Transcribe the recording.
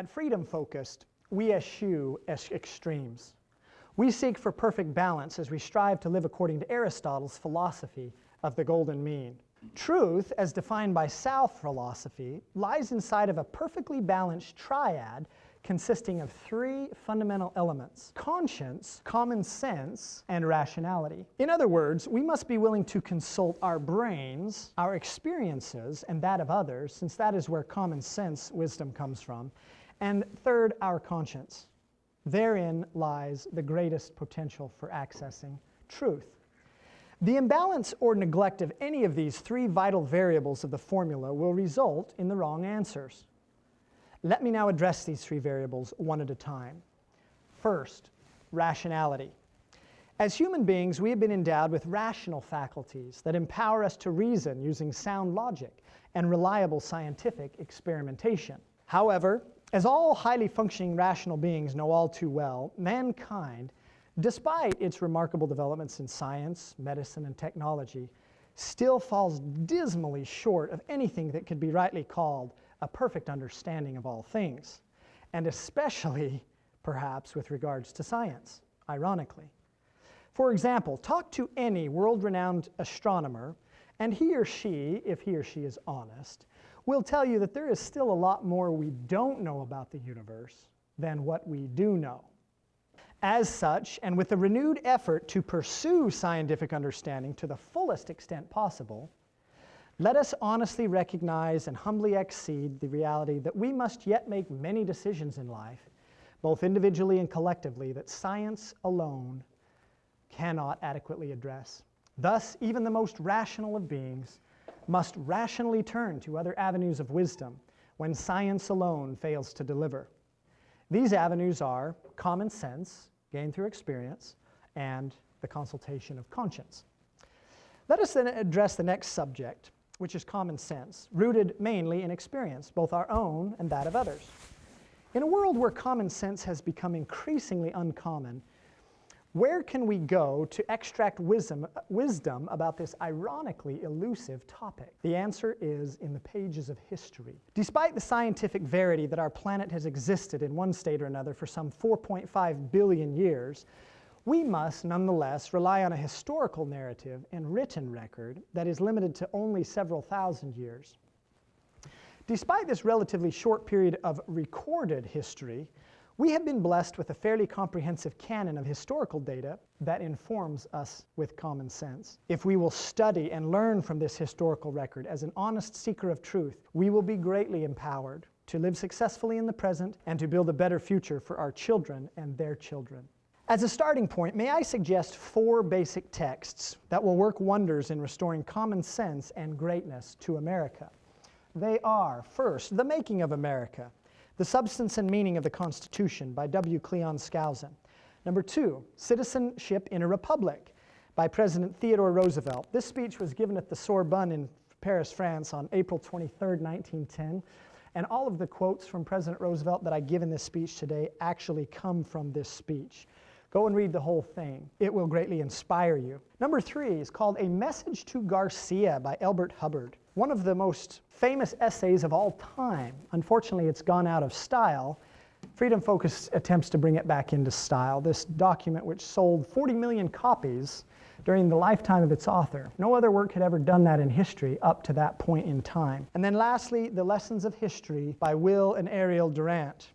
At Freedom Focused, we eschew extremes. We seek for perfect balance as we strive to live according to Aristotle's philosophy of the golden mean. Truth, as defined by SAL philosophy, lies inside of a perfectly balanced triad consisting of three fundamental elements: conscience, common sense, and rationality. In other words, we must be willing to consult our brains, our experiences, and that of others, since that is where common sense wisdom comes from. And third, our conscience. Therein lies the greatest potential for accessing truth. The imbalance or neglect of any of these three vital variables of the formula will result in the wrong answers. Let me now address these three variables one at a time. First, rationality. As human beings, we have been endowed with rational faculties that empower us to reason using sound logic and reliable scientific experimentation. However, as all highly functioning rational beings know all too well, mankind, despite its remarkable developments in science, medicine, and technology, still falls dismally short of anything that could be rightly called a perfect understanding of all things, and especially, perhaps, with regards to science, ironically. For example, talk to any world-renowned astronomer, and he or she, if he or she is honest, will tell you that there is still a lot more we don't know about the universe than what we do know. As such, and with a renewed effort to pursue scientific understanding to the fullest extent possible, let us honestly recognize and humbly accede the reality that we must yet make many decisions in life, both individually and collectively, that science alone cannot adequately address. Thus, even the most rational of beings must rationally turn to other avenues of wisdom when science alone fails to deliver. These avenues are common sense, gained through experience, and the consultation of conscience. Let us then address the next subject, which is common sense, rooted mainly in experience, both our own and that of others. In a world where common sense has become increasingly uncommon, where can we go to extract wisdom about this ironically elusive topic? The answer is in the pages of history. Despite the scientific verity that our planet has existed in one state or another for some 4.5 billion years, we must nonetheless rely on a historical narrative and written record that is limited to only several thousand years. Despite this relatively short period of recorded history, we have been blessed with a fairly comprehensive canon of historical data that informs us with common sense. If we will study and learn from this historical record as an honest seeker of truth, we will be greatly empowered to live successfully in the present and to build a better future for our children and their children. As a starting point, may I suggest 4 basic texts that will work wonders in restoring common sense and greatness to America. They are, first, The Making of America, The Substance and Meaning of the Constitution by W. Cleon Skousen. Number 2, Citizenship in a Republic by President Theodore Roosevelt. This speech was given at the Sorbonne in Paris, France on April 23, 1910. And all of the quotes from President Roosevelt that I give in this speech today actually come from this speech. Go and read the whole thing. It will greatly inspire you. Number 3 is called A Message to Garcia by Elbert Hubbard. One of the most famous essays of all time. Unfortunately, it's gone out of style. Freedom Focus attempts to bring it back into style. This document, which sold 40 million copies during the lifetime of its author. No other work had ever done that in history up to that point in time. And then lastly, The Lessons of History by Will and Ariel Durant.